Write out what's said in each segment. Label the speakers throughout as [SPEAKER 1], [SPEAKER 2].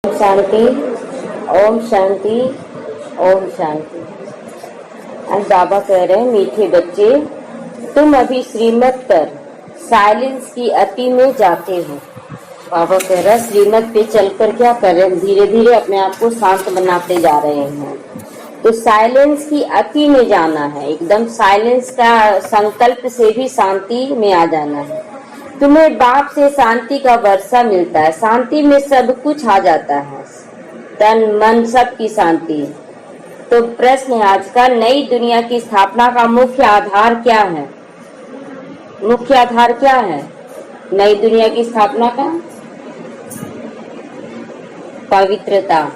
[SPEAKER 1] शांति। ओम शांति। ओम शांति। आज बाबा कह रहे हैं, मीठे बच्चे, तुम अभी श्रीमत पर साइलेंस की अति में जाते हो। बाबा कह रहा है, श्रीमत पे चलकर क्या कर रहे हैं, धीरे धीरे अपने आप को शांत बनाते जा रहे हैं। तो साइलेंस की अति में जाना है, एकदम साइलेंस का संकल्प से भी शांति में आ जाना है। तुम्हें बाप से शांति का वर्षा मिलता है, शांति में सब कुछ आ जाता है, तन मन सब की शांति। तो प्रश्न है आज का, नई दुनिया की स्थापना का मुख्य आधार क्या है? मुख्य आधार क्या है नई दुनिया की स्थापना का? पवित्रता।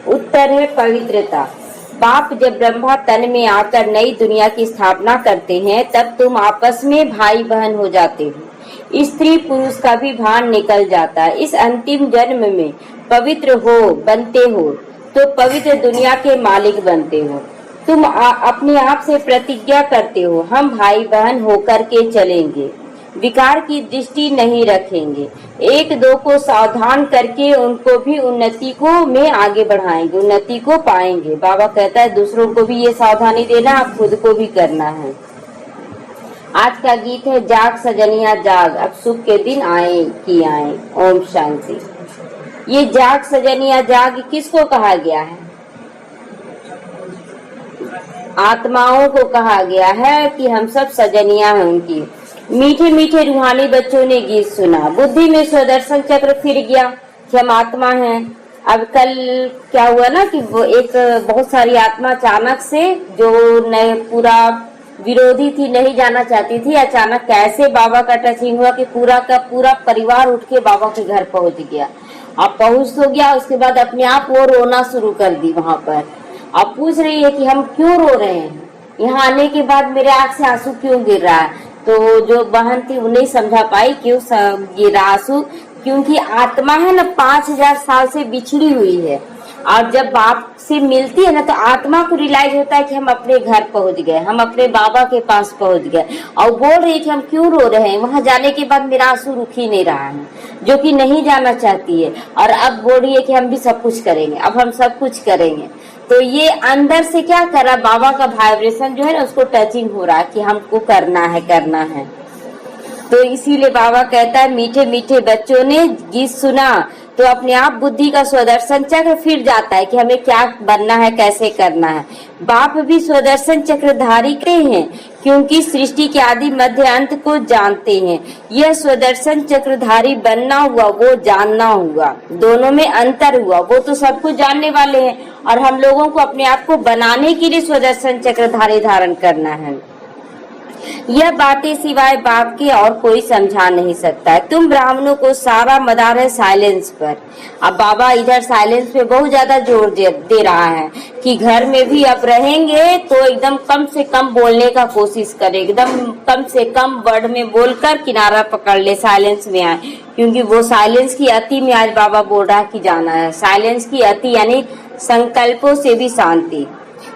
[SPEAKER 1] उत्तर है पवित्रता। बाप जब ब्रह्मा तन में आकर नई दुनिया की स्थापना करते हैं, तब तुम आपस में भाई बहन हो जाते हो। स्त्री पुरुष का भी भान निकल जाता है। इस अंतिम जन्म में पवित्र बनते हो तो पवित्र दुनिया के मालिक बनते हो। तुम अपने आप से प्रतिज्ञा करते हो, हम भाई बहन होकर के चलेंगे, विकार की दृष्टि नहीं रखेंगे, एक दो को सावधान करके उनको भी उन्नति को में आगे बढ़ाएंगे, उन्नति को पाएंगे। बाबा कहता है दूसरों को भी ये सावधानी देना, खुद को भी करना है। आज का गीत है, जाग सजनिया जाग, अब सुख के दिन आए कि आए। ओम शांति। ये जाग सजनिया जाग किसको कहा गया है? आत्माओं को कहा गया है कि हम सब सजनिया हैं उनकी। मीठे मीठे रूहानी बच्चों ने गीत सुना, बुद्धि में स्वदर्शन चक्र फिर गया कि हम आत्मा हैं। अब कल क्या हुआ ना कि वो एक बहुत सारी आत्मा अचानक से जो पूरा विरोधी थी, नहीं जाना चाहती थी, अचानक कैसे बाबा का टचिंग हुआ कि पूरा का पूरा परिवार उठ के बाबा के घर पहुंच गया। अब पहुंच तो गया, उसके बाद अपने आप वो रोना शुरू कर दी वहां पर। अब पूछ रही है कि हम क्यों रो रहे हैं, यहाँ आने के बाद मेरे आंख से आंसू क्यों गिर रहा है? तो जो बहन थी उन्हें समझा पाई क्यों गिरा आंसू, क्योंकि आत्मा है ना 5000 साल से बिछड़ी हुई है, और जब बाप से मिलती है ना तो आत्मा को रियलाइज होता है कि हम अपने घर पहुंच गए, हम अपने बाबा के पास पहुंच गए। और बोल रही है कि हम क्यों रो रहे हैं, वहां जाने के बाद मेरा आंसू रुक ही नहीं रहा है, जो कि नहीं जाना चाहती है। और अब बोल रही है कि हम भी सब कुछ करेंगे, अब हम सब कुछ करेंगे। तो ये अंदर से क्या कर रहा, बाबा का वाइब्रेशन जो है ना उसको टचिंग हो रहा है कि हमको करना है, करना है। तो इसीलिए बाबा कहता है, मीठे मीठे बच्चों ने गीत सुना तो अपने आप बुद्धि का स्वदर्शन चक्र फिर जाता है कि हमें क्या बनना है, कैसे करना है। बाप भी स्वदर्शन चक्रधारी के हैं, क्योंकि सृष्टि के आदि मध्य अंत को जानते हैं। यह स्वदर्शन चक्रधारी बनना हुआ, वो जानना हुआ, दोनों में अंतर हुआ। वो तो सब कुछ जानने वाले हैं और हम लोगों को अपने आप को बनाने के लिए स्वदर्शन चक्रधारी धारण करना है। यह बातें सिवाय बाप के और कोई समझा नहीं सकता है। तुम ब्राह्मणों को सारा मदार है साइलेंस पर। अब बाबा इधर साइलेंस पे बहुत ज्यादा जोर दे रहा है कि घर में भी अब रहेंगे तो एकदम कम से कम बोलने का कोशिश करें, एकदम कम से कम वर्ड में बोलकर किनारा पकड़ ले, साइलेंस में आए। क्योंकि वो साइलेंस की अति में आज बाबा बोल रहा है कि जाना है। साइलेंस की अति यानी संकल्पों से भी शांति।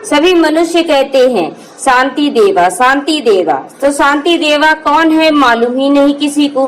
[SPEAKER 1] सभी मनुष्य कहते हैं शांति देवा, शांति देवा। तो शांति देवा कौन है मालूम ही नहीं किसी को।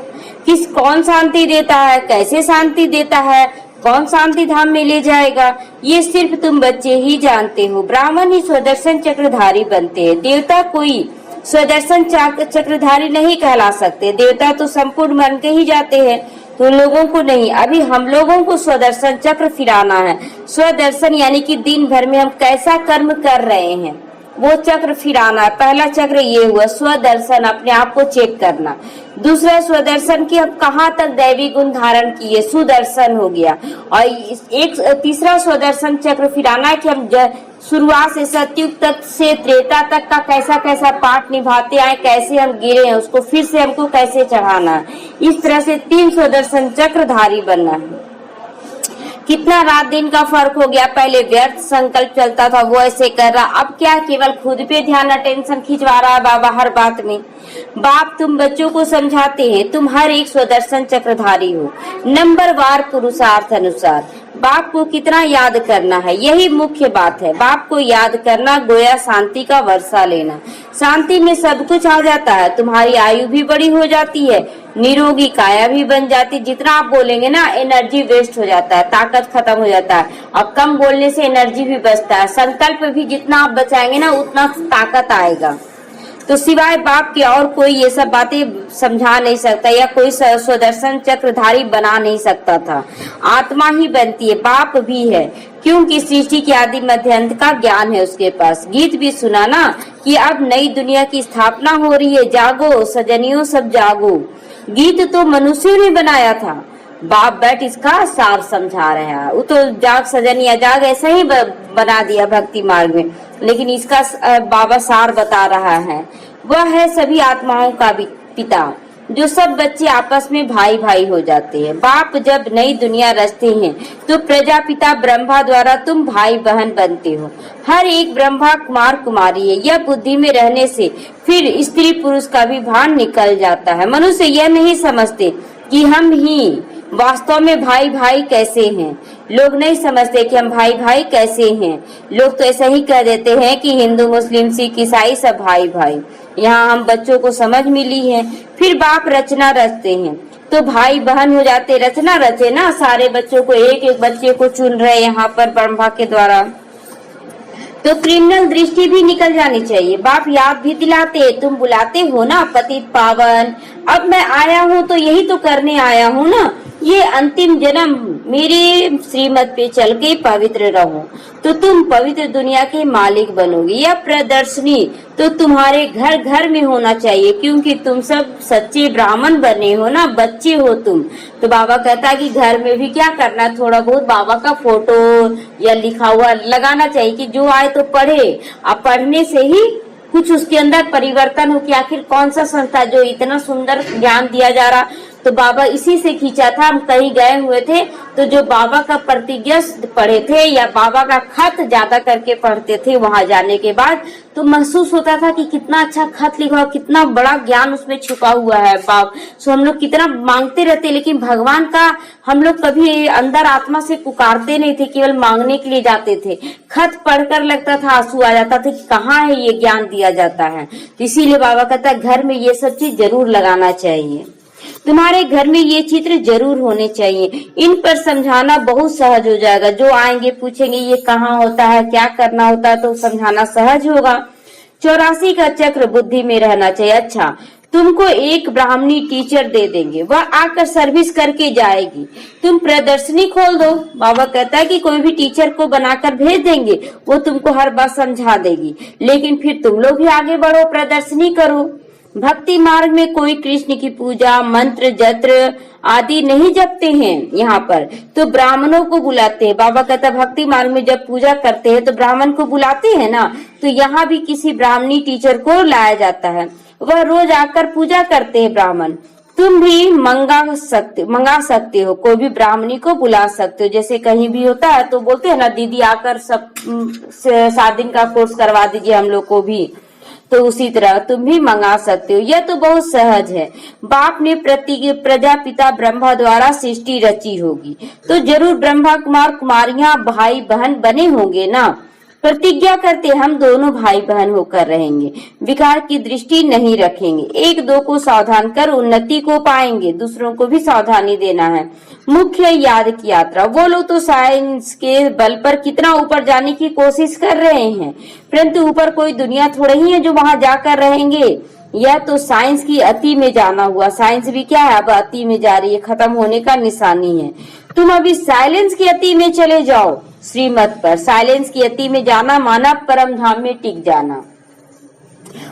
[SPEAKER 1] कौन शांति देता है, कैसे शांति देता है, कौन शांति धाम में ले जाएगा, ये सिर्फ तुम बच्चे ही जानते हो। ब्राह्मण ही स्वदर्शन चक्रधारी बनते हैं, देवता कोई स्वदर्शन चक्रधारी नहीं कहला सकते। देवता तो संपूर्ण बन के ही जाते हैं, तो लोगों को नहीं। अभी हम लोगों को स्वदर्शन चक्र फिराना है। स्वदर्शन यानी कि दिन भर में हम कैसा कर्म कर रहे हैं वो चक्र फिराना है। पहला चक्र ये हुआ स्वदर्शन, अपने आप को चेक करना। दूसरा स्वदर्शन की हम कहाँ तक दैवी गुण धारण किए, सुदर्शन हो गया। और एक तीसरा स्वदर्शन चक्र फिराना है कि हम शुरुआत से सतयुग तक से त्रेता तक का कैसा कैसा पाठ निभाते आए, कैसे हम गिरे हैं, उसको फिर से हमको कैसे चढ़ाना है। इस तरह से 3 स्वदर्शन चक्रधारी बनना है। कितना रात दिन का फर्क हो गया। पहले व्यर्थ संकल्प चलता था, वो ऐसे कर रहा, अब क्या केवल खुद पे ध्यान अटेंशन खिंचवा रहा है बाबा हर बात में। बाप तुम बच्चों को समझाते हैं, तुम हर एक स्वदर्शन चक्रधारी हो, नंबरवार पुरुषार्थ अनुसार। बाप को कितना याद करना है, यही मुख्य बात है। बाप को याद करना गोया शांति का वर्षा लेना। शांति में सब कुछ आ जाता है, तुम्हारी आयु भी बड़ी हो जाती है, निरोगी काया भी बन जाती। जितना आप बोलेंगे ना एनर्जी वेस्ट हो जाता है, ताकत खत्म हो जाता है, और कम बोलने से एनर्जी भी बचता है। संकल्प भी जितना आप बचाएंगे ना उतना ताकत आएगा। तो सिवाय बाप के और कोई ये सब बातें समझा नहीं सकता, या कोई स्वदर्शन चक्रधारी बना नहीं सकता था। आत्मा ही बनती है, बाप भी है, क्योंकि सृष्टि के आदि मध्य अंत का ज्ञान है उसके पास। गीत भी सुना ना कि अब नई दुनिया की स्थापना हो रही है, जागो सजनियों सब जागो। गीत तो मनुष्यों ने बनाया था, बाप बैठ इसका सार समझा रहे हैं। वो तो जाग सजनिया जाग ऐसा ही बना दिया भक्ति मार्ग में, लेकिन इसका बाबा सार बता रहा है। वह है सभी आत्माओं का पिता, जो सब बच्चे आपस में भाई भाई हो जाते हैं। बाप जब नई दुनिया रचते हैं तो प्रजापिता ब्रह्मा द्वारा तुम भाई बहन बनते हो। हर एक ब्रह्मा कुमार कुमारी है। यह बुद्धि में रहने से फिर स्त्री पुरुष का भी भान निकल जाता है। मनुष्य यह नहीं समझते कि हम ही वास्तव में भाई भाई कैसे हैं। लोग नहीं समझते कि हम भाई भाई कैसे हैं। लोग तो ऐसा ही कह देते हैं कि हिंदू मुस्लिम सिख ईसाई सब भाई भाई। यहाँ हम बच्चों को समझ मिली है। फिर बाप रचना रचते हैं तो भाई बहन हो जाते। रचना रचे ना, सारे बच्चों को एक एक बच्चे को चुन रहे यहाँ पर ब्रह्मा के द्वारा, तो क्रिमिनल दृष्टि भी निकल जानी चाहिए। बाप याद भी दिलाते, तुम बुलाते हो ना पतित पावन, अब मैं आया हूँ तो यही तो करने आया हूँ ना। ये अंतिम जन्म मेरे श्रीमत पे चल के पवित्र रहो तो तुम पवित्र दुनिया के मालिक बनोगे। यह प्रदर्शनी तो तुम्हारे घर घर में होना चाहिए, क्योंकि तुम सब सच्चे ब्राह्मण बने हो ना, बच्चे हो तुम। तो बाबा कहता है कि घर में भी क्या करना, थोड़ा बहुत बाबा का फोटो या लिखा हुआ लगाना चाहिए कि जो आए तो पढ़े। अब पढ़ने से ही कुछ उसके अंदर परिवर्तन हो कि आखिर कौन सा संस्था जो इतना सुंदर ज्ञान दिया जा रहा। तो बाबा इसी से खींचा था। हम कहीं गए हुए थे तो जो बाबा का प्रतिज्ञा पढ़े थे या बाबा का खत ज्यादा करके पढ़ते थे, वहां जाने के बाद तो महसूस होता था कि कितना अच्छा खत लिखा, कितना बड़ा ज्ञान उसमें छुपा हुआ है। बाप सो हम लोग कितना मांगते रहते, लेकिन भगवान का हम लोग कभी अंदर आत्मा से पुकारते नहीं थे, केवल मांगने के लिए जाते थे। खत पढ़कर लगता था आंसू आ जाता था कि कहाँ है ये ज्ञान दिया जाता है। तो इसीलिए बाबा कहता है घर में ये सब चीज जरूर लगाना चाहिए। तुम्हारे घर में ये चित्र जरूर होने चाहिए। इन पर समझाना बहुत सहज हो जाएगा। जो आएंगे पूछेंगे ये कहाँ होता है, क्या करना होता है, तो समझाना सहज होगा। 84 का चक्र बुद्धि में रहना चाहिए। अच्छा, तुमको एक ब्राह्मणी टीचर दे देंगे, वह आकर सर्विस करके जाएगी। तुम प्रदर्शनी खोल दो। बाबा कहता है कि कोई भी टीचर को बनाकर भेज देंगे, वो तुमको हर बात समझा देगी, लेकिन फिर तुम लोग भी आगे बढ़ो, प्रदर्शनी करो। भक्ति मार्ग में कोई कृष्ण की पूजा मंत्र जत्र आदि नहीं जपते हैं यहाँ पर, तो ब्राह्मणों को बुलाते हैं। बाबा कहता भक्ति मार्ग में जब पूजा करते हैं तो ब्राह्मण को बुलाते हैं ना, तो यहाँ भी किसी ब्राह्मणी टीचर को लाया जाता है, वह रोज आकर पूजा करते हैं ब्राह्मण। तुम भी मंगा सकते हो, कोई भी ब्राह्मणी को बुला सकते हो। जैसे कहीं भी होता है तो बोलते हैं ना दीदी आकर सब 7 दिन का कोर्स करवा दीजिए हम लोग को भी, तो उसी तरह तुम भी मंगा सकते हो। यह तो बहुत सहज है। बाप ने प्रजापिता ब्रह्मा द्वारा सृष्टि रची होगी तो जरूर ब्रह्मा कुमार कुमारियां भाई बहन बने होंगे ना। प्रतिज्ञा करते हम दोनों भाई बहन होकर रहेंगे, विकार की दृष्टि नहीं रखेंगे, एक दो को सावधान कर उन्नति को पाएंगे, दूसरों को भी सावधानी देना है। मुख्य याद की यात्रा। वो लोग तो साइंस के बल पर कितना ऊपर जाने की कोशिश कर रहे हैं, परंतु ऊपर कोई दुनिया थोड़ी ही है जो वहां जाकर रहेंगे। यह तो साइंस की अति में जाना हुआ। साइंस भी क्या है, अब अति में जा रही है, खत्म होने का निशानी है। तुम अभी साइलेंस की अति में चले जाओ श्रीमत पर। साइलेंस की अति में जाना माना परम धाम में टिक जाना।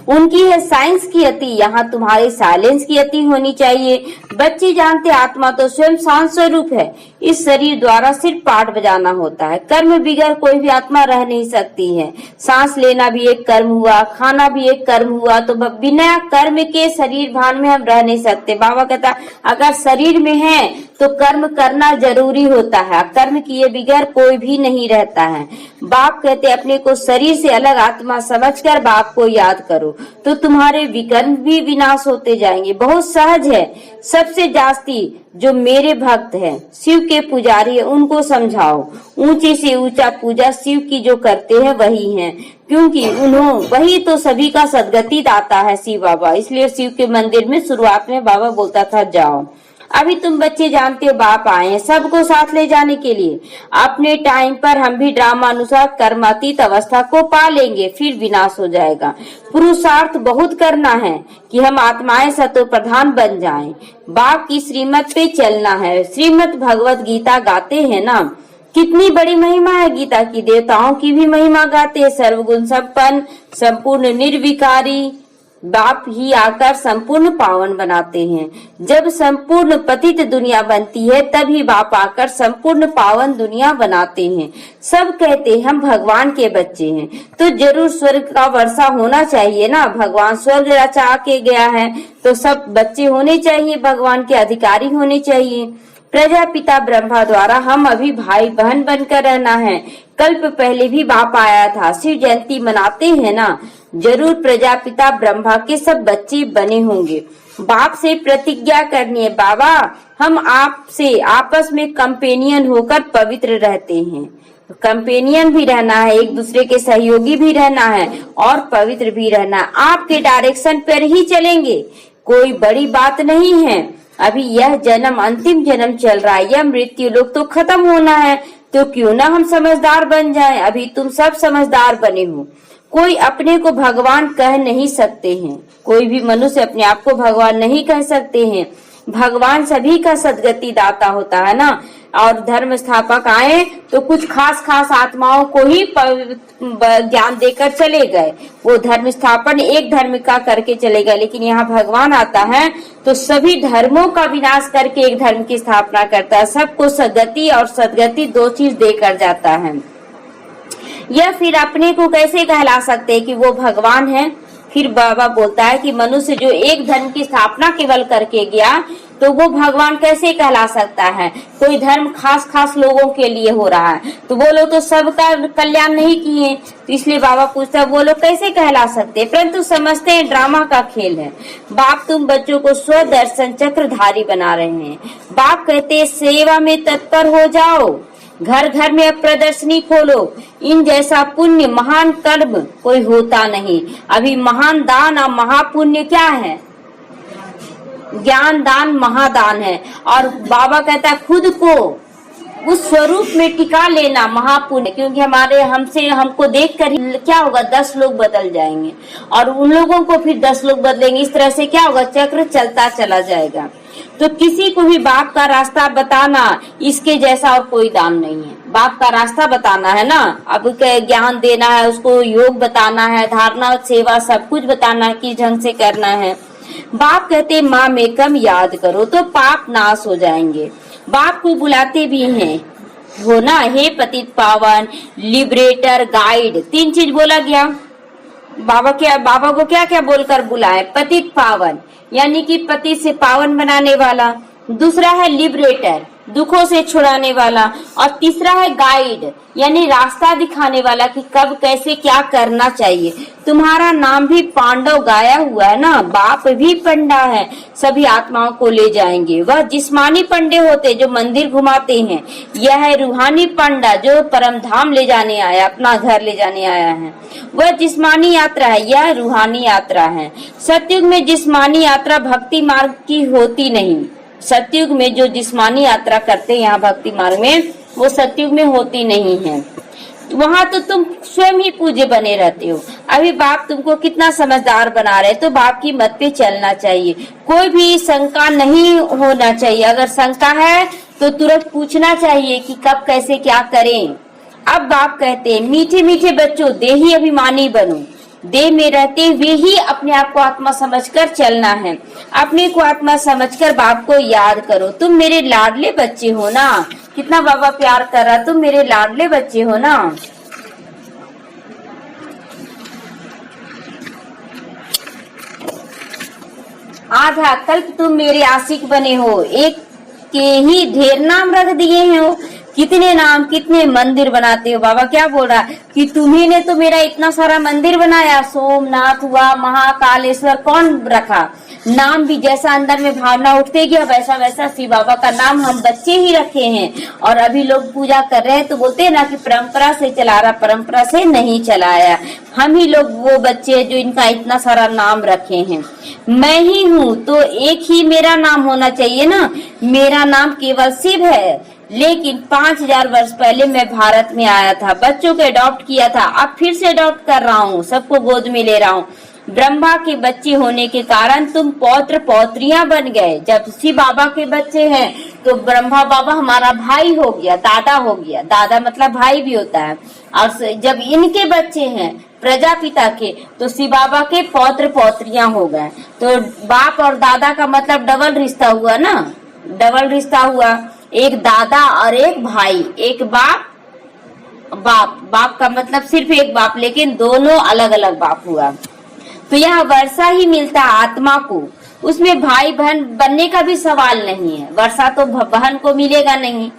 [SPEAKER 1] उनकी है साइंस की अति, यहाँ तुम्हारी साइलेंस की अति होनी चाहिए। बच्चे जानते आत्मा तो स्वयं शांत स्वरूप है, इस शरीर द्वारा सिर्फ पाठ बजाना होता है। कर्म बिगड़ कोई भी आत्मा रह नहीं सकती है। सांस लेना भी एक कर्म हुआ, खाना भी एक कर्म हुआ, तो बिना कर्म के शरीर भान में हम रह नहीं सकते। बाबा कहता अगर शरीर में है तो कर्म करना जरूरी होता है, कर्म किए बिगड़ कोई भी नहीं रहता है। बाप कहते अपने को शरीर से अलग आत्मा समझकर बाप को याद करो। तो तुम्हारे विकर्म भी विनाश होते जाएंगे। बहुत सहज है। सबसे जास्ती जो मेरे भक्त हैं, शिव के पुजारी है, उनको समझाओ। ऊंचे से ऊंचा पूजा शिव की जो करते हैं वही हैं, क्योंकि वही तो सभी का सदगति दाता है शिव बाबा। इसलिए शिव के मंदिर में शुरुआत में बाबा बोलता था जाओ। अभी तुम बच्चे जानते हो बाप आए हैं सबको साथ ले जाने के लिए। अपने टाइम पर हम भी ड्रामा अनुसार कर्मातीत अवस्था को पा लेंगे, फिर विनाश हो जाएगा। पुरुषार्थ बहुत करना है कि हम आत्माएं सतो प्रधान बन जाएं। बाप की श्रीमत पे चलना है। श्रीमत भगवत गीता गाते हैं ना, कितनी बड़ी महिमा है गीता की। देवताओं की भी महिमा गाते हैं। सर्वगुण संपन्न, संपूर्ण निर्विकारी बाप ही आकर संपूर्ण पावन बनाते हैं। जब संपूर्ण पतित दुनिया बनती है तभी बाप आकर संपूर्ण पावन दुनिया बनाते हैं। सब कहते हैं हम भगवान के बच्चे हैं, तो जरूर स्वर्ग का वर्षा होना चाहिए ना। भगवान स्वर्ग रचा के गया है तो सब बच्चे होने चाहिए, भगवान के अधिकारी होने चाहिए। प्रजापिता ब्रह्मा द्वारा हम अभी भाई बहन बनकर रहना है। कल्प पहले भी बाप आया था। शिव जयंती मनाते हैं ना, जरूर प्रजापिता ब्रह्मा के सब बच्चे बने होंगे। बाप से प्रतिज्ञा करनी है, बाबा हम आपसे आपस में कंपेनियन होकर पवित्र रहते हैं। कंपेनियन भी रहना है, एक दूसरे के सहयोगी भी रहना है और पवित्र भी रहना है। आपके डायरेक्शन पर ही चलेंगे, कोई बड़ी बात नहीं है। अभी यह जन्म अंतिम जन्म चल रहा है, यह मृत्यु लोग तो खत्म होना है, तो क्यों ना हम समझदार बन जाएं। अभी तुम सब समझदार बने हो। कोई अपने को भगवान कह नहीं सकते हैं, कोई भी मनुष्य अपने आप को भगवान नहीं कह सकते हैं। भगवान सभी का सदगति दाता होता है ना। और धर्म स्थापक आए तो कुछ खास खास आत्माओं को ही ज्ञान देकर चले गए। वो धर्म स्थापन एक धर्म का करके चले गए, लेकिन यहाँ भगवान आता है तो सभी धर्मों का विनाश करके एक धर्म की स्थापना करता है। सबको सदगति और सदगति दो चीज देकर जाता है। यह फिर अपने को कैसे कहला सकते हैं कि वो भगवान है। फिर बाबा बोलता है कि मनुष्य जो एक धर्म की स्थापना केवल करके गया तो वो भगवान कैसे कहला सकता है। कोई धर्म खास खास लोगों के लिए हो रहा है तो वो लोग तो सबका कल्याण नहीं किए, तो इसलिए बाबा पूछता है वो लोग कैसे कहला सकते हैं। परंतु समझते हैं ड्रामा का खेल है। बाप तुम बच्चों को स्वदर्शन चक्रधारी बना रहे हैं। बाप कहते सेवा में तत्पर हो जाओ, घर घर में अब प्रदर्शनी खोलो। इन जैसा पुण्य महान कर्म कोई होता नहीं। अभी महान दान और महापुण्य क्या है? ज्ञान दान महादान है। और बाबा कहता है खुद को उस स्वरूप में टिका लेना महापुण्य, क्योंकि हमको देख कर क्या होगा 10 लोग बदल जाएंगे और उन लोगों को फिर 10 लोग बदलेंगे। इस तरह से क्या होगा, चक्र चलता चला जाएगा। तो किसी को भी बाप का रास्ता बताना, इसके जैसा और कोई दान नहीं है। बाप का रास्ता बताना है ना, अब ज्ञान देना है, उसको योग बताना है, धारणा सेवा सब कुछ बताना है, किस ढंग से करना है। बाप कहते माँ में कम याद करो तो पाप नाश हो जाएंगे। बाप को बुलाते भी हैं हो ना, हे पतित पावन, लिबरेटर, गाइड, 3 चीज बोला गया। बाबा को क्या क्या बोलकर बुलाए? पतित पावन यानी कि पति से पावन बनाने वाला, दूसरा है लिबरेटर दुखों से छुड़ाने वाला, और तीसरा है गाइड यानी रास्ता दिखाने वाला कि कब कैसे क्या करना चाहिए। तुम्हारा नाम भी पांडव गाया हुआ है ना, बाप भी पंडा है, सभी आत्माओं को ले जाएंगे। वह जिस्मानी पंडे होते जो मंदिर घुमाते हैं, यह है रूहानी पंडा जो परम धाम ले जाने आया, अपना घर ले जाने आया है। वह जिस्मानी यात्रा है, यह रूहानी यात्रा है। सतयुग में जिस्मानी यात्रा भक्ति मार्ग की होती नहीं। सतयुग में जो जिस्मानी यात्रा करते हैं यहाँ भक्ति मार्ग में, वो सतयुग में होती नहीं है। वहाँ तो तुम स्वयं ही पूज्य बने रहते हो। अभी बाप तुमको कितना समझदार बना रहे, तो बाप की मत पे चलना चाहिए। कोई भी शंका नहीं होना चाहिए। अगर शंका है तो तुरंत पूछना चाहिए कि कब कैसे क्या करें। अब बाप कहते हैं मीठे मीठे बच्चों, देही अभिमानी बनो। देह में रहते हुए ही अपने आप को आत्मा समझकर चलना है। अपने को आत्मा समझकर बाप को याद करो। तुम मेरे लाडले बच्चे हो ना। कितना बाबा प्यार कर रहा, तुम मेरे लाडले बच्चे हो ना। आधा कल्प तुम मेरे आशिक बने हो, एक के ही ढेर नाम रख दिए हो। कितने नाम, कितने मंदिर बनाते हो। बाबा क्या बोल रहा है कि तुम्ही ने तो मेरा इतना सारा मंदिर बनाया, सोमनाथ हुआ, महाकालेश्वर, कौन रखा नाम भी, जैसा अंदर में भावना उठते गया वैसा वैसा शिव बाबा का नाम हम बच्चे ही रखे हैं। और अभी लोग पूजा कर रहे हैं तो बोलते हैं ना कि परंपरा से चला रहा, परंपरा से नहीं चलाया। हम ही लोग वो बच्चे जो इनका इतना सारा नाम रखे हैं। मैं ही हूँ तो एक ही मेरा नाम होना चाहिए ना। मेरा नाम केवल शिव है, लेकिन 5000 वर्ष पहले मैं भारत में आया था, बच्चों को अडॉप्ट किया था, अब फिर से अडॉप्ट कर रहा हूँ, सबको गोद में ले रहा हूँ। ब्रह्मा के बच्चे होने के कारण तुम पौत्र पौत्रियां बन गए। जब शिव बाबा के बच्चे हैं तो ब्रह्मा बाबा हमारा भाई हो गया, दादा हो गया, दादा मतलब भाई भी होता है। और जब इनके बच्चे हैं प्रजापिता के तो शिव बाबा के पौत्र पौत्रियां हो गए। तो बाप और दादा का मतलब डबल रिश्ता हुआ ना, डबल रिश्ता हुआ, एक दादा और एक भाई, एक बाप, बाप का मतलब सिर्फ एक बाप, लेकिन दोनों अलग अलग बाप हुआ। तो यह वर्षा ही मिलता आत्मा को, उसमें भाई बहन बनने का भी सवाल नहीं है। वर्षा तो बहन को मिलेगा नहीं,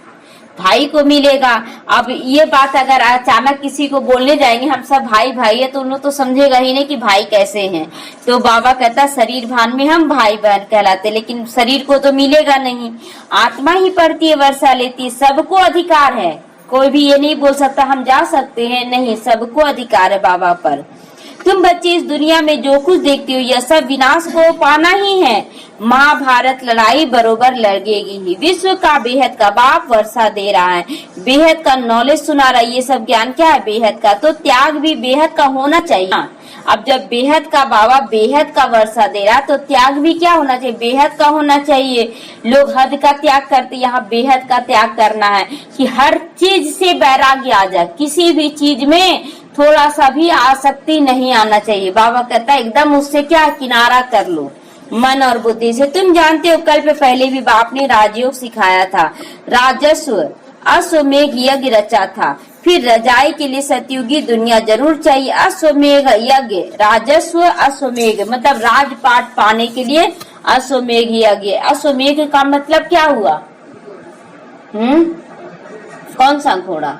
[SPEAKER 1] भाई को मिलेगा। अब ये बात अगर अचानक किसी को बोलने जाएंगे हम सब भाई भाई है तो उन्होंने तो समझेगा ही नहीं कि भाई कैसे हैं। तो बाबा कहता शरीर भान में हम भाई बहन कहलाते, लेकिन शरीर को तो मिलेगा नहीं। आत्मा ही पढ़ती है, वर्षा लेती है, सबको अधिकार है। कोई भी ये नहीं बोल सकता हम जा सकते हैं, नहीं, सबको अधिकार है बाबा पर। तुम बच्चे इस दुनिया में जो कुछ देखते हो यह सब विनाश को पाना ही है। महाभारत लड़ाई बरोबर लड़ेगी ही। विश्व का बेहद का बाप वर्षा दे रहा है, बेहद का नॉलेज सुना रहा है। ये सब ज्ञान क्या है? बेहद का। तो त्याग भी बेहद का होना चाहिए। अब जब बेहद का बाबा बेहद का वर्षा दे रहा तो त्याग भी क्या होना चाहिए? बेहद का होना चाहिए। लोग हद का त्याग करते, यहाँ बेहद का त्याग करना है कि हर चीज से वैराग्य आ जाए, किसी भी चीज में थोड़ा सा भी आसक्ति नहीं आना चाहिए। बाबा कहता है एकदम उससे क्या किनारा कर लो मन और बुद्धि से। तुम जानते हो कल पे पहले भी बाप ने राजयोग सिखाया था, राजस्व अश्वमेघ यज्ञ रचा था। फिर रजाई के लिए सतयुगी दुनिया जरूर चाहिए। अश्वमेघ यज्ञ, राजस्व अश्वमेघ मतलब राजपाट पाने के लिए अश्वमेघ यज्ञ। अश्वमेघ का मतलब क्या हुआ? कौन सा घोड़ा?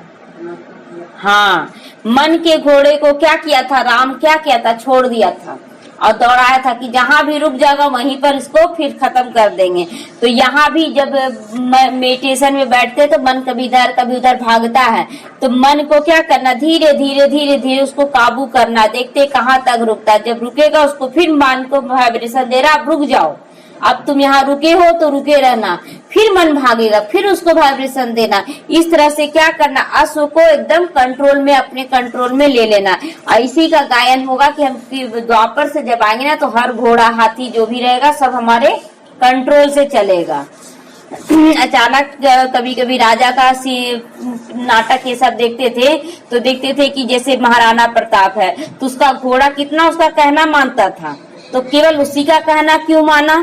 [SPEAKER 1] हाँ, मन के घोड़े को क्या किया था? राम क्या किया था? छोड़ दिया था और दौड़ाया था कि जहां भी रुक जाएगा वहीं पर इसको फिर खत्म कर देंगे। तो यहाँ भी जब मेडिटेशन में बैठते तो मन कभी इधर कभी उधर भागता है, तो मन को क्या करना? धीरे धीरे धीरे धीरे उसको काबू करना, देखते कहाँ तक रुकता है। जब रुकेगा उसको फिर मन को वाइब्रेशन दे रहा, अब रुक जाओ, अब तुम यहाँ रुके हो तो रुके रहना। फिर मन भागेगा, फिर उसको वाइब्रेशन देना। इस तरह से क्या करना? अश्व को एकदम कंट्रोल में, अपने कंट्रोल में ले लेना। इसी का गायन होगा कि हम द्वापर से जब आएंगे ना तो हर घोड़ा हाथी जो भी रहेगा सब हमारे कंट्रोल से चलेगा। अचानक कभी कभी राजा का नाटक ये सब देखते थे तो देखते थे कि जैसे महाराणा प्रताप है तो उसका घोड़ा कितना उसका कहना मानता था, तो केवल उसी का कहना क्यों माना?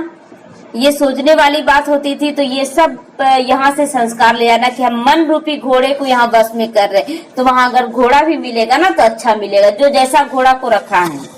[SPEAKER 1] ये सोचने वाली बात होती थी। तो ये सब यहाँ से संस्कार ले जाना कि हम मन रूपी घोड़े को यहाँ बस में कर रहे, तो वहाँ अगर घोड़ा भी मिलेगा ना तो अच्छा मिलेगा, जो जैसा घोड़ा को रखा है।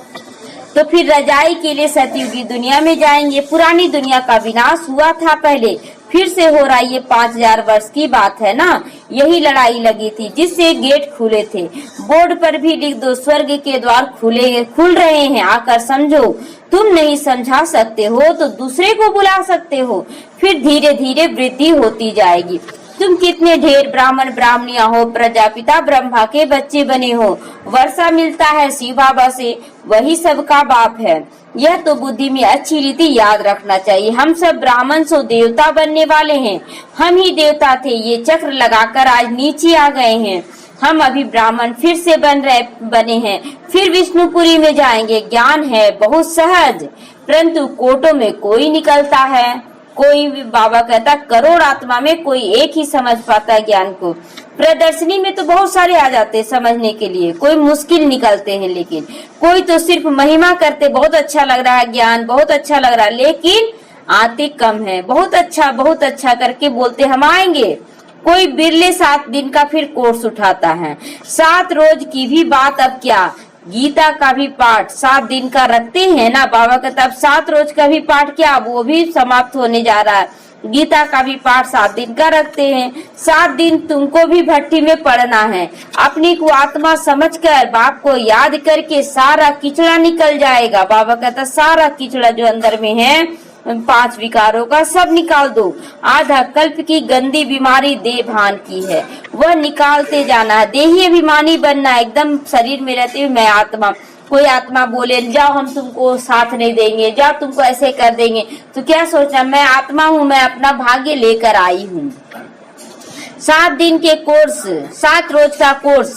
[SPEAKER 1] तो फिर रजाई के लिए सतयुगी दुनिया में जाएंगे। पुरानी दुनिया का विनाश हुआ था पहले, फिर से हो रहा है। ये 5000 वर्ष की बात है ना, यही लड़ाई लगी थी जिससे गेट खुले थे। बोर्ड पर भी लिख दो, स्वर्ग के द्वार खुल रहे हैं, आकर समझो। तुम नहीं समझा सकते हो तो दूसरे को बुला सकते हो, फिर धीरे धीरे वृद्धि होती जाएगी। तुम कितने ढेर ब्राह्मण ब्राह्मणिया हो, प्रजापिता ब्रह्मा के बच्चे बने हो। वर्षा मिलता है शिव बाबा से, वही सबका बाप है। यह तो बुद्धि में अच्छी रीति याद रखना चाहिए। हम सब ब्राह्मण सो देवता बनने वाले हैं, हम ही देवता थे। ये चक्र लगाकर आज नीचे आ गए हैं। हम अभी ब्राह्मण फिर से बने हैं, फिर विष्णुपुरी में जाएंगे। ज्ञान है बहुत सहज, परंतु कोटों में कोई निकलता है, कोई भी। बाबा कहता करोड़ आत्मा में कोई एक ही समझ पाता है ज्ञान को। प्रदर्शनी में तो बहुत सारे आ जाते हैं समझने के लिए, कोई मुश्किल निकलते हैं, लेकिन कोई तो सिर्फ महिमा करते, बहुत अच्छा लग रहा है ज्ञान, बहुत अच्छा लग रहा है, लेकिन आते कम है। बहुत अच्छा करके बोलते हम आएंगे। कोई बिरले 7 दिन का फिर कोर्स उठाता है। 7 रोज की भी बात, अब क्या गीता का भी पाठ 7 दिन का रखते हैं ना बाबा का, तब 7 रोज का भी पाठ क्या वो भी समाप्त होने जा रहा है। गीता का भी पाठ 7 दिन का रखते हैं। 7 दिन तुमको भी भट्टी में पड़ना है। अपनी को आत्मा समझकर बाप को याद करके सारा कीचड़ा निकल जाएगा। बाबा कहता सारा कीचड़ा जो अंदर में है 5 विकारों का सब निकाल दो। आधा कल्प की गंदी बीमारी देह भान की है, वह निकालते जाना है। देही अभिमानी बनना, एकदम शरीर में रहते हुए मैं आत्मा। कोई आत्मा बोले जाओ हम तुमको साथ नहीं देंगे, जाओ तुमको ऐसे कर देंगे, तो क्या सोचना मैं आत्मा हूँ, मैं अपना भाग्य लेकर आई हूँ। 7 दिन के कोर्स, 7 रोज का कोर्स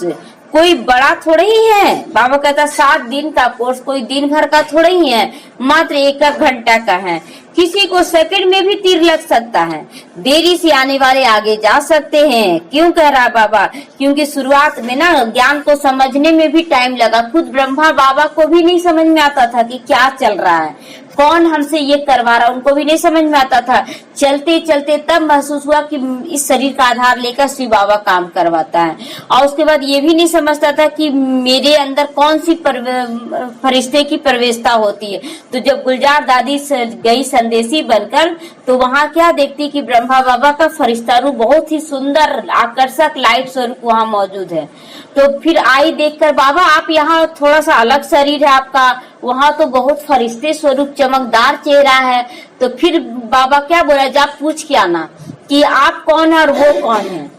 [SPEAKER 1] कोई बड़ा थोड़ा ही है। बाबा कहता 7 दिन का कोर्स कोई दिन भर का थोड़ा ही है, मात्र 1 घंटा का है। किसी को सेकंड में भी तीर लग सकता है। देरी से आने वाले आगे जा सकते हैं। क्यों कह रहा बाबा? क्योंकि शुरुआत में ना ज्ञान को समझने में भी टाइम लगा। खुद ब्रह्मा बाबा को भी नहीं समझ में आता था कि क्या चल रहा है, कौन हमसे ये करवा रहा, उनको भी नहीं समझ में आता था। चलते चलते तब महसूस हुआ कि इस शरीर का आधार लेकर शिव बाबा काम करवाता है। और उसके बाद ये भी नहीं समझता था कि मेरे अंदर कौन सी फरिश्ते की प्रवेशता होती है। तो जब गुलजार दादी गई संदेशी बनकर, तो वहाँ क्या देखती कि ब्रह्मा बाबा का फरिश्ता रूप बहुत ही सुंदर आकर्षक लाइट स्वरूप वहाँ मौजूद है। तो फिर आई देखकर बाबा आप यहाँ थोड़ा सा अलग शरीर है आपका, वहाँ तो बहुत फरिश्ते स्वरूप चमकदार चेहरा है। तो फिर बाबा क्या बोला, जा पूछ के आना कि आप कौन है और वो कौन है।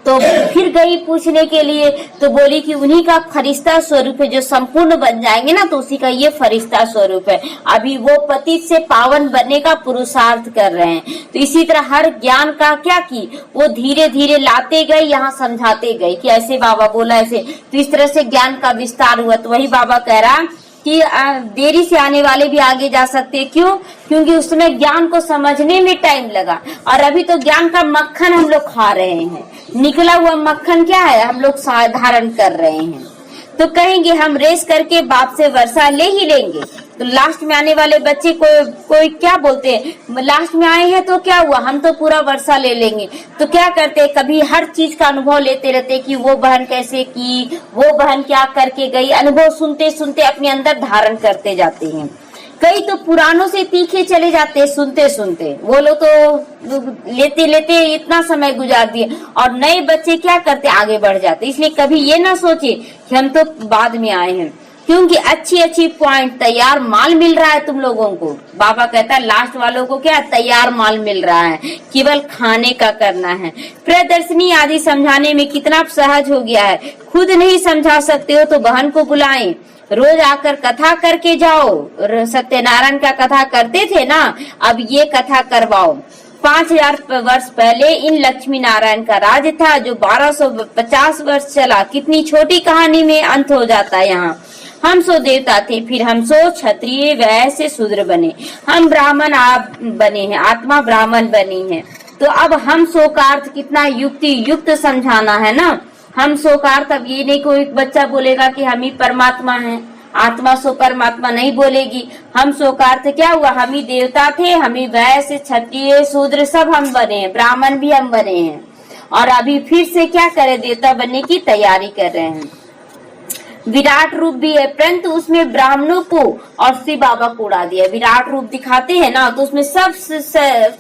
[SPEAKER 1] तो फिर गई पूछने के लिए, तो बोली कि उन्हीं का फरिश्ता स्वरूप है, जो संपूर्ण बन जाएंगे ना तो उसी का ये फरिश्ता स्वरूप है। अभी वो पतित से पावन बनने का पुरुषार्थ कर रहे हैं। तो इसी तरह हर ज्ञान का क्या की वो धीरे धीरे लाते गए, यहाँ समझाते गए कि ऐसे बाबा बोला ऐसे। तो इस तरह से ज्ञान का विस्तार हुआ। तो वही बाबा कह रहा कि देरी से आने वाले भी आगे जा सकते हैं। क्यों? क्योंकि उसमें ज्ञान को समझने में टाइम लगा, और अभी तो ज्ञान का मक्खन हम लोग खा रहे हैं। निकला हुआ मक्खन क्या है, हम लोग धारण कर रहे हैं। तो कहेंगे हम रेस करके बाप से वर्षा ले ही लेंगे। तो लास्ट में आने वाले बच्चे कोई क्या बोलते हैं, लास्ट में आए हैं तो क्या हुआ, हम तो पूरा वर्षा ले लेंगे। तो क्या करते हैं, कभी हर चीज का अनुभव लेते रहते कि वो बहन कैसे की, वो बहन क्या करके गई। अनुभव सुनते सुनते अपने अंदर धारण करते जाते हैं। कई तो पुरानों से तीखे चले जाते हैं सुनते सुनते, वो लोग तो लेते लेते इतना समय गुजार दिए। और नए बच्चे क्या करते, आगे बढ़ जाते। इसलिए कभी ये ना सोचे कि हम तो बाद में आए हैं, क्योंकि अच्छी अच्छी पॉइंट तैयार माल मिल रहा है तुम लोगों को। बाबा कहता है लास्ट वालों को क्या तैयार माल मिल रहा है, केवल खाने का करना है। प्रदर्शनी आदि समझाने में कितना सहज हो गया है। खुद नहीं समझा सकते हो तो बहन को बुलाएं, रोज आकर कथा करके जाओ। सत्यनारायण का कथा करते थे ना, अब ये कथा करवाओ। 5000 वर्ष पहले इन लक्ष्मी नारायण का राज था, जो 1250 वर्ष चला। कितनी छोटी कहानी में अंत हो जाता है। यहाँ हम सो देवता थे, फिर हम सो क्षत्रिय, वैसे शूद्र बने। हम ब्राह्मण आप बने हैं, आत्मा ब्राह्मण बनी है। तो अब हम सो का अर्थ कितना युक्ति युक्त समझाना है ना। हम सो का अर्थ, अब ये नहीं कोई बच्चा बोलेगा कि हम ही परमात्मा हैं, आत्मा सो परमात्मा नहीं बोलेगी। हम सो का अर्थ क्या हुआ, हम ही देवता थे, हम ही वैश्य क्षत्रिय शूद्र सब हम बने हैं, ब्राह्मण भी हम बने हैं। और अभी फिर से क्या करें, देवता बनने की तैयारी कर रहे हैं। विराट रूप भी है, परंतु उसमें ब्राह्मणों को और शिव बाबा को उड़ा दिया। विराट रूप दिखाते हैं ना, तो उसमें सब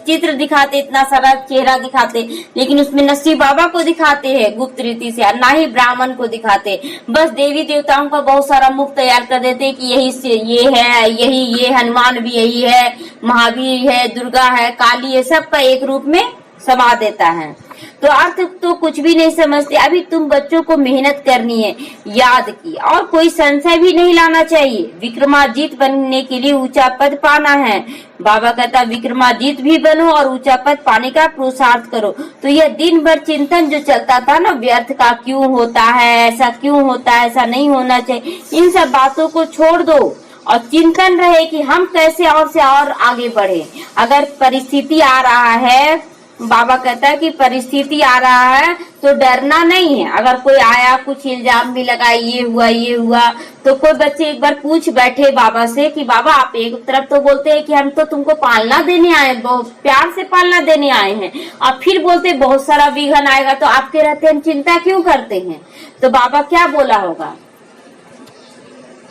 [SPEAKER 1] चित्र दिखाते, इतना सारा चेहरा दिखाते, लेकिन उसमें न शिव बाबा को दिखाते हैं गुप्त रीति से, ना ही ब्राह्मण को दिखाते। बस देवी देवताओं का बहुत सारा मुख तैयार कर देते कि यही से ये है, यही ये हनुमान भी यही है, महावीर है, दुर्गा है, काली है, सबका एक रूप में समा देता है। तो अर्थ तो कुछ भी नहीं समझते। अभी तुम बच्चों को मेहनत करनी है, याद की, और कोई संशय भी नहीं लाना चाहिए। विक्रमाजीत बनने के लिए ऊंचा पद पाना है। बाबा कहता विक्रमाजीत भी बनो और ऊंचा पद पाने का पुरुषार्थ करो। तो यह दिन भर चिंतन जो चलता था ना, व्यर्थ का क्यों होता है, ऐसा क्यों होता है, ऐसा नहीं होना चाहिए, इन सब बातों को छोड़ दो और चिंतन रहे कि हम कैसे और से और आगे बढ़े। अगर परिस्थिति आ रहा है, बाबा कहता है कि परिस्थिति आ रहा है तो डरना नहीं है। अगर कोई आया, कुछ इल्जाम भी लगा, ये हुआ, तो कोई बच्चे एक बार पूछ बैठे बाबा से कि बाबा आप एक तरफ तो बोलते हैं कि हम तो तुमको पालना देने आए, बहुत प्यार से पालना देने आए हैं, और फिर बोलते बहुत सारा विघन आएगा, तो आपके रहते हम चिंता क्यों करते हैं। तो बाबा क्या बोला होगा,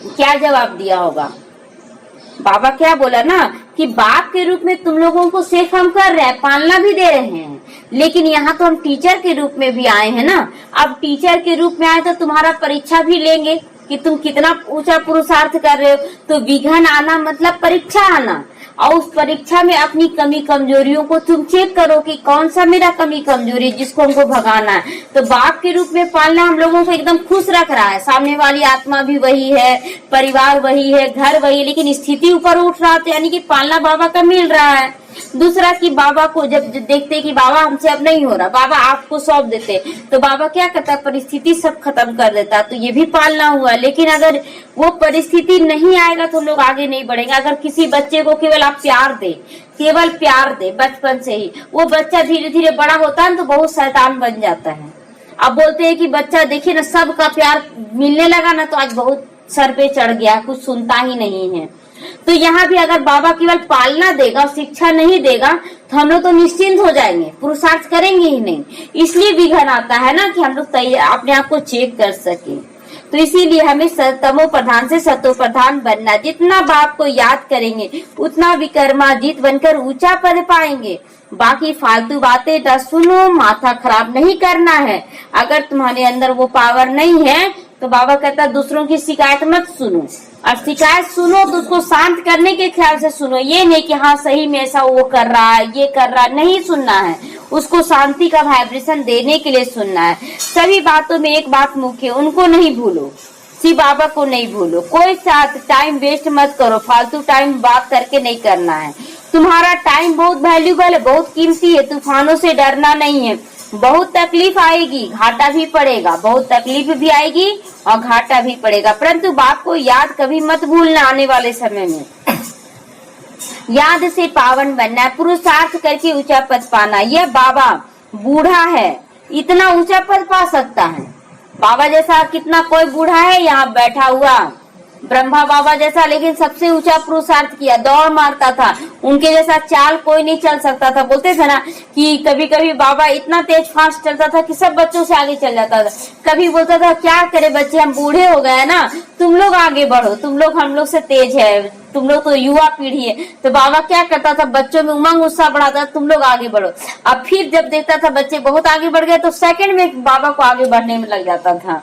[SPEAKER 1] क्या जवाब दिया होगा? बाबा क्या बोला ना कि बाप के रूप में तुम लोगों को सिर्फ हम कर रहे हैं, पालना भी दे रहे हैं, लेकिन यहाँ तो हम टीचर के रूप में भी आए हैं ना। अब टीचर के रूप में आए तो तुम्हारा परीक्षा भी लेंगे कि तुम कितना ऊंचा पुरुषार्थ कर रहे हो। तो विघन आना मतलब परीक्षा आना, और उस परीक्षा में अपनी कमी कमजोरियों को तुम चेक करो कि कौन सा मेरा कमी कमजोरी है जिसको हमको भगाना है। तो बाप के रूप में पालना हम लोगों को एकदम खुश रख रहा है। सामने वाली आत्मा भी वही है, परिवार वही है, घर वही है, लेकिन स्थिति ऊपर उठ रहा है, यानी कि पालना बाबा का मिल रहा है। दूसरा कि बाबा को जब देखते कि बाबा हमसे अब नहीं हो रहा, बाबा आपको सौंप देते, तो बाबा क्या करता है, परिस्थिति सब खत्म कर देता। तो ये भी पालना हुआ। लेकिन अगर वो परिस्थिति नहीं आएगा तो लोग आगे नहीं बढ़ेंगे। अगर किसी बच्चे को केवल आप प्यार दे, केवल प्यार दे बचपन से ही, वो बच्चा धीरे धीरे बड़ा होता है तो बहुत शैतान बन जाता है। अब बोलते हैं कि बच्चा देखिए ना, सबका प्यार मिलने लगा ना तो आज बहुत सर पे चढ़ गया, कुछ सुनता ही नहीं है। तो यहाँ भी अगर बाबा केवल पालना देगा, शिक्षा नहीं देगा, तो हम लोग तो निश्चिंत हो जाएंगे, पुरुषार्थ करेंगे ही नहीं। इसलिए विघन आता है ना कि हम लोग अपने आप को चेक कर सके। तो इसीलिए हमें तमो प्रधान से सतो प्रधान बनना। जितना बाप को याद करेंगे उतना विक्रमादित्य बनकर ऊंचा पद पाएंगे। बाकी फालतू बातें न सुनो, माथा खराब नहीं करना है। अगर तुम्हारे अंदर वो पावर नहीं है तो बाबा कहता है दूसरों की शिकायत मत सुनो, और शिकायत सुनो तो उसको शांत करने के ख्याल से सुनो। ये नहीं कि हाँ सही में ऐसा वो कर रहा है, ये कर रहा है, नहीं सुनना है। उसको शांति का वाइब्रेशन देने के लिए सुनना है। सभी बातों में एक बात मुख्य, उनको नहीं भूलो, शिव बाबा को नहीं भूलो। कोई साथ टाइम वेस्ट मत करो, फालतू टाइम बात करके नहीं करना है। तुम्हारा टाइम बहुत वैल्यूबल है, बहुत कीमती है। तूफानों से डरना नहीं है। बहुत तकलीफ आएगी, घाटा भी पड़ेगा, बहुत तकलीफ भी आएगी और घाटा भी पड़ेगा, परंतु बाप को याद कभी मत भूलना। आने वाले समय में याद से पावन बनना है, पुरुषार्थ करके ऊंचा पद पाना। यह बाबा बूढ़ा है, इतना ऊंचा पद पा सकता है। बाबा जैसा कितना कोई बूढ़ा है यहाँ बैठा हुआ, ब्रह्मा बाबा जैसा, लेकिन सबसे ऊंचा पुरुषार्थ किया, दौड़ मारता था। उनके जैसा चाल कोई नहीं चल सकता था। बोलते थे ना कि कभी कभी बाबा इतना तेज फास्ट चलता था कि सब बच्चों से आगे चल जाता था। कभी बोलता था क्या करे बच्चे, हम बूढ़े हो गए ना, तुम लोग आगे बढ़ो, तुम लोग हम लोग से तेज है, तुम लोग तो युवा पीढ़ी है। तो बाबा क्या करता था, बच्चों में उमंग उत्साह बढ़ाता, तुम लोग आगे बढ़ो। अब फिर जब देखता था बच्चे बहुत आगे बढ़ गए तो सेकंड में बाबा को आगे बढ़ने में लग जाता था।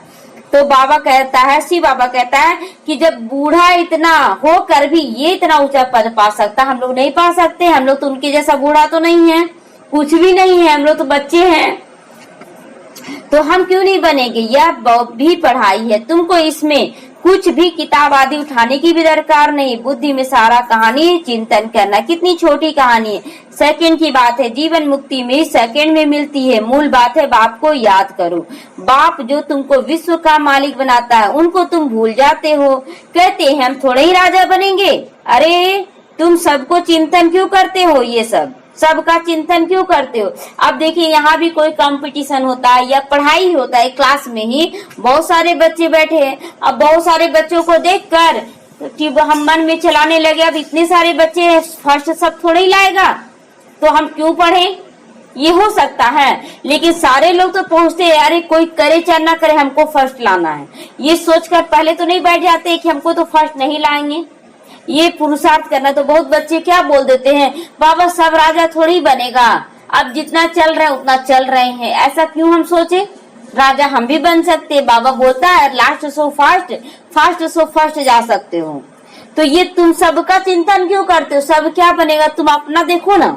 [SPEAKER 1] तो बाबा कहता है, शिव बाबा कहता है कि जब बूढ़ा इतना होकर भी ये इतना ऊंचा पद पा सकता, हम लोग नहीं पा सकते। हम लोग तो उनके जैसा बूढ़ा तो नहीं है, कुछ भी नहीं है, हम लोग तो बच्चे हैं, तो हम क्यों नहीं बनेंगे। यह भी पढ़ाई है, तुमको इसमें कुछ भी किताब आदि उठाने की भी दरकार नहीं। बुद्धि में सारा कहानी चिंतन करना। कितनी छोटी कहानी है, सेकंड की बात है। जीवन मुक्ति में सेकंड में मिलती है। मूल बात है बाप को याद करो। बाप जो तुमको विश्व का मालिक बनाता है उनको तुम भूल जाते हो। कहते हैं हम थोड़े ही राजा बनेंगे। अरे तुम सबको चिंतन क्यों करते हो, ये सबका चिंतन क्यों करते हो। अब देखिए यहाँ भी कोई कंपटीशन होता है या पढ़ाई होता है, क्लास में ही बहुत सारे बच्चे बैठे हैं। अब बहुत सारे बच्चों को देखकर कि हम मन में चलाने लगे, अब इतने सारे बच्चे फर्स्ट सब थोड़े ही लाएगा, तो हम क्यों पढ़े। ये हो सकता है, लेकिन सारे लोग तो पहुंचते हैं, अरे कोई करे चाहे ना करे हमको फर्स्ट लाना है, ये सोचकर पहले तो नहीं बैठ जाते कि हमको तो फर्स्ट नहीं लाएंगे, ये पुरुषार्थ करना। तो बहुत बच्चे क्या बोल देते हैं, बाबा सब राजा थोड़ी बनेगा, अब जितना चल रहा है उतना चल रहे हैं, ऐसा क्यों हम सोचे, राजा हम भी बन सकते। बाबा बोलता है last so fast, fast so first जा सकते हो। तो ये तुम सबका चिंतन क्यों करते हो, सब क्या बनेगा, तुम अपना देखो ना।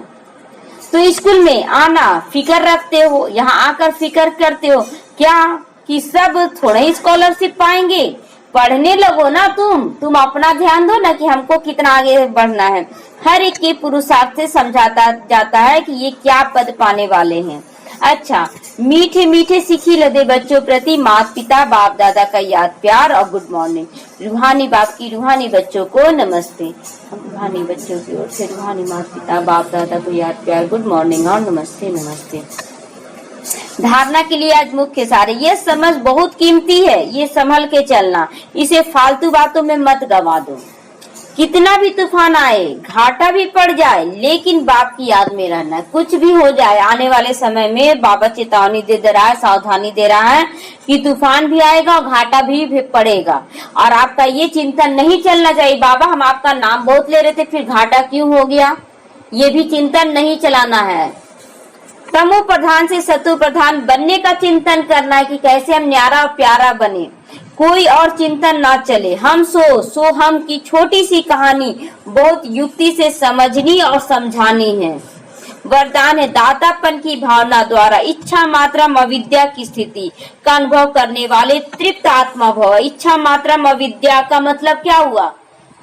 [SPEAKER 1] तो स्कूल में आना फिक्र रखते हो, यहाँ आकर फिक्र करते हो क्या कि सब थोड़े ही स्कॉलरशिप पाएंगे। पढ़ने लगो ना, तुम अपना ध्यान दो ना कि हमको कितना आगे बढ़ना है। हर एक के पुरुषार्थ से समझाता जाता है कि ये क्या पद पाने वाले हैं। अच्छा, मीठे मीठे सिखी लदे बच्चों प्रति माता पिता बाप दादा का याद प्यार और गुड मॉर्निंग। रूहानी बाप की रूहानी बच्चों को नमस्ते। रूहानी बच्चों की ओर से रूहानी माता पिता बाप दादा को याद प्यार गुड मॉर्निंग और नमस्ते नमस्ते। धारणा के लिए आज मुख्य सारे, ये समझ बहुत कीमती है, ये संभल के चलना, इसे फालतू बातों में मत गवा दो। कितना भी तूफान आए, घाटा भी पड़ जाए, लेकिन बाप की याद में रहना। कुछ भी हो जाए, आने वाले समय में बाबा चेतावनी दे रहा है, सावधानी दे रहा है कि तूफान भी आएगा, घाटा भी पड़ेगा। और आपका ये चिंतन नहीं चलना चाहिए, बाबा हम आपका नाम बहुत ले रहे थे, फिर घाटा क्यों हो गया, ये भी चिंतन नहीं चलाना है। तमो प्रधान से सतु प्रधान बनने का चिंतन करना है कि कैसे हम न्यारा और प्यारा बने, कोई और चिंतन ना चले। हम सो हम की छोटी सी कहानी बहुत युक्ति से समझनी और समझानी है। वरदान है दातापन की भावना द्वारा इच्छा मात्रम अविद्या की स्थिति का अनुभव करने वाले तृप्त आत्मा भव। इच्छा मात्रम अविद्या का मतलब क्या हुआ,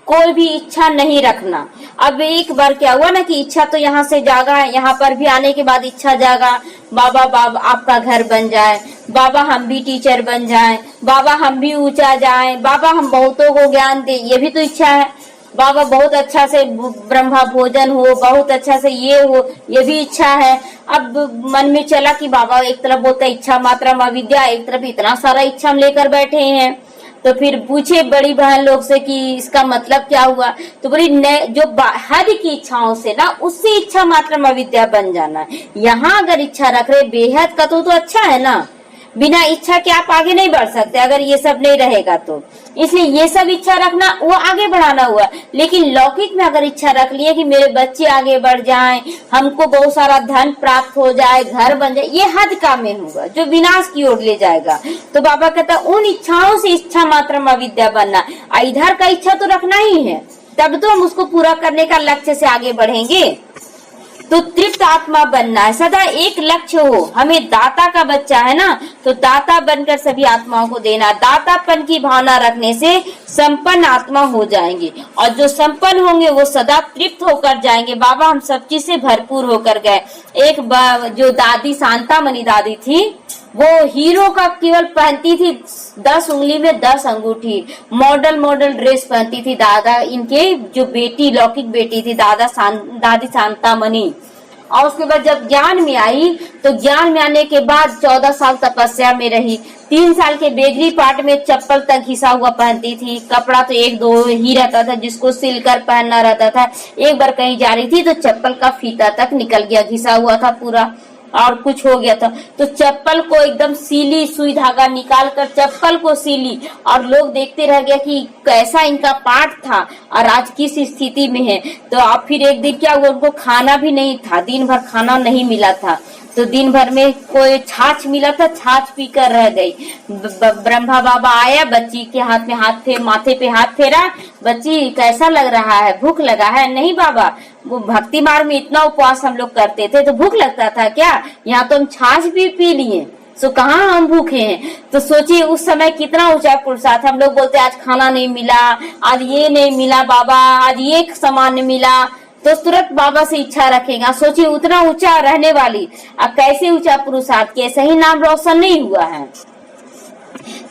[SPEAKER 1] कोई भी इच्छा नहीं रखना। अब एक बार क्या हुआ ना कि इच्छा तो यहाँ से जागा है, यहाँ पर भी आने के बाद इच्छा जागा, बाबा आपका घर बन जाए, बाबा हम भी टीचर बन जाएं, बाबा हम भी ऊंचा जाएं, बाबा हम बहुतों को ज्ञान दे, ये भी तो इच्छा है। बाबा बहुत अच्छा से ब्रह्मा भोजन हो, बहुत अच्छा से ये हो, ये भी इच्छा है। अब मन में चला कि बाबा एक तरफ बोलता इच्छा मात्रम अविद्या, एक तरफ इतना सारा इच्छा हम लेकर बैठे हैं। तो फिर पूछे बड़ी बहन लोग से कि इसका मतलब क्या हुआ, तो बोली जो हद की इच्छाओं से ना, उससे इच्छा मात्रम अविद्या बन जाना है। यहाँ अगर इच्छा रख रहे बेहद का तो अच्छा है ना, बिना इच्छा के आप आगे नहीं बढ़ सकते अगर ये सब नहीं रहेगा तो। इसलिए ये सब इच्छा रखना वो आगे बढ़ाना हुआ। लेकिन लौकिक में अगर इच्छा रख लिए कि मेरे बच्चे आगे बढ़ जाएं, हमको बहुत सारा धन प्राप्त हो जाए, घर बन जाए, ये हद का में होगा जो विनाश की ओर ले जाएगा। तो बाबा कहता उन इच्छाओं से इच्छा मात्रम अविद्या बनना, इधर का इच्छा तो रखना ही है, तब तो हम उसको पूरा करने का लक्ष्य से आगे बढ़ेंगे। तो तृप्त आत्मा बनना है, सदा एक लक्ष्य हो। हमें दाता का बच्चा है ना, तो दाता बनकर सभी आत्माओं को देना। दातापन की भावना रखने से संपन्न आत्मा हो जाएंगे, और जो संपन्न होंगे वो सदा तृप्त होकर जाएंगे। बाबा हम सब चीज से भरपूर होकर गए। एक जो दादी शांतामणि दादी थी, वो हीरो का केवल पहनती थी 10 उंगली में 10 अंगूठी, मॉडल ड्रेस पहनती थी। दादा इनके जो बेटी लौकिक बेटी थी दादी शांतामणि। और उसके बाद जब ज्ञान में आई, तो ज्ञान में आने के बाद 14 साल तपस्या में रही। 3 साल के बेगरी पार्ट में चप्पल तक घिसा हुआ पहनती थी। कपड़ा तो 1-2 ही रहता था जिसको सिलकर पहनना रहता था। एक बार कहीं जा रही थी तो चप्पल का फीता तक निकल गया, घिसा हुआ था पूरा, और कुछ हो गया था। तो चप्पल को एकदम सीली, सुई धागा निकाल कर चप्पल को सीली, और लोग देखते रह गया कि कैसा इनका पाठ था और आज किस स्थिति में है। तो अब फिर एक दिन क्या हुआ, उनको खाना भी नहीं था, दिन भर खाना नहीं मिला था। तो दिन भर में कोई छाछ मिला था, छाछ पीकर रह गई। ब्रह्मा बाबा आया, बच्ची के हाथ में माथे पे हाथ फेरा, बच्ची कैसा लग रहा है, भूख लगा है? नहीं बाबा, वो भक्ति मार्ग में इतना उपवास हम लोग करते थे तो भूख लगता था क्या? यहाँ तो हम छाछ भी पी लिए, सो कहाँ हम भूखे हैं। तो सोचिए उस समय कितना ऊंचा पुरुषार्थ। हम लोग बोलते आज खाना नहीं मिला, आज ये नहीं मिला बाबा, आज ये सामान मिला, तो तुरंत बाबा से इच्छा रखेगा। सोचिए उतना ऊंचा रहने वाली, अब कैसे ऊंचा पुरुषार्थ के सही नाम रोशन नहीं हुआ है।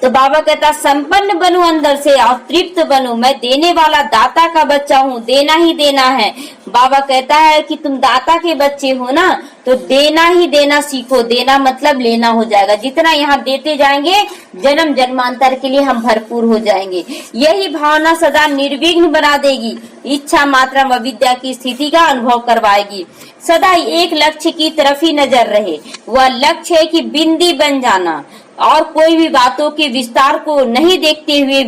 [SPEAKER 1] तो बाबा कहता संपन्न बनू अंदर से और तृप्त बनू, मैं देने वाला दाता का बच्चा हूँ, देना ही देना है। बाबा कहता है कि तुम दाता के बच्चे हो ना, तो देना ही देना सीखो। देना मतलब लेना हो जाएगा। जितना यहाँ देते जाएंगे जन्म जन्मांतर के लिए हम भरपूर हो जाएंगे। यही भावना सदा निर्विघ्न बना देगी, इच्छा मात्रम अविद्या की स्थिति का अनुभव करवाएगी। सदा एक लक्ष्य की तरफ ही नजर रहे, वह लक्ष्य है कि बिंदी बन जाना, और कोई भी बातों के विस्तार को नहीं देखते हुए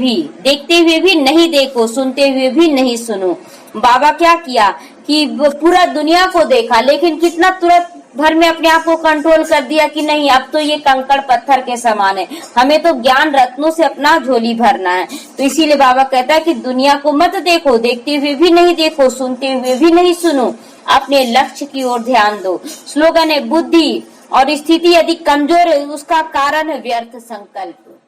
[SPEAKER 1] भी नहीं देखो, सुनते हुए भी नहीं सुनो। बाबा क्या किया कि पूरा दुनिया को देखा, लेकिन कितना तुरंत भर में अपने आप को कंट्रोल कर दिया कि नहीं अब तो ये कंकड़ पत्थर के समान है, हमें तो ज्ञान रत्नों से अपना झोली भरना है। तो इसीलिए बाबा कहता है कि दुनिया को मत देखो, देखते हुए भी नहीं देखो, सुनते हुए भी नहीं सुनो, अपने लक्ष्य की ओर ध्यान दो। स्लोगन है बुद्धि और स्थिति यदि कमजोर है उसका कारण है व्यर्थ संकल्प।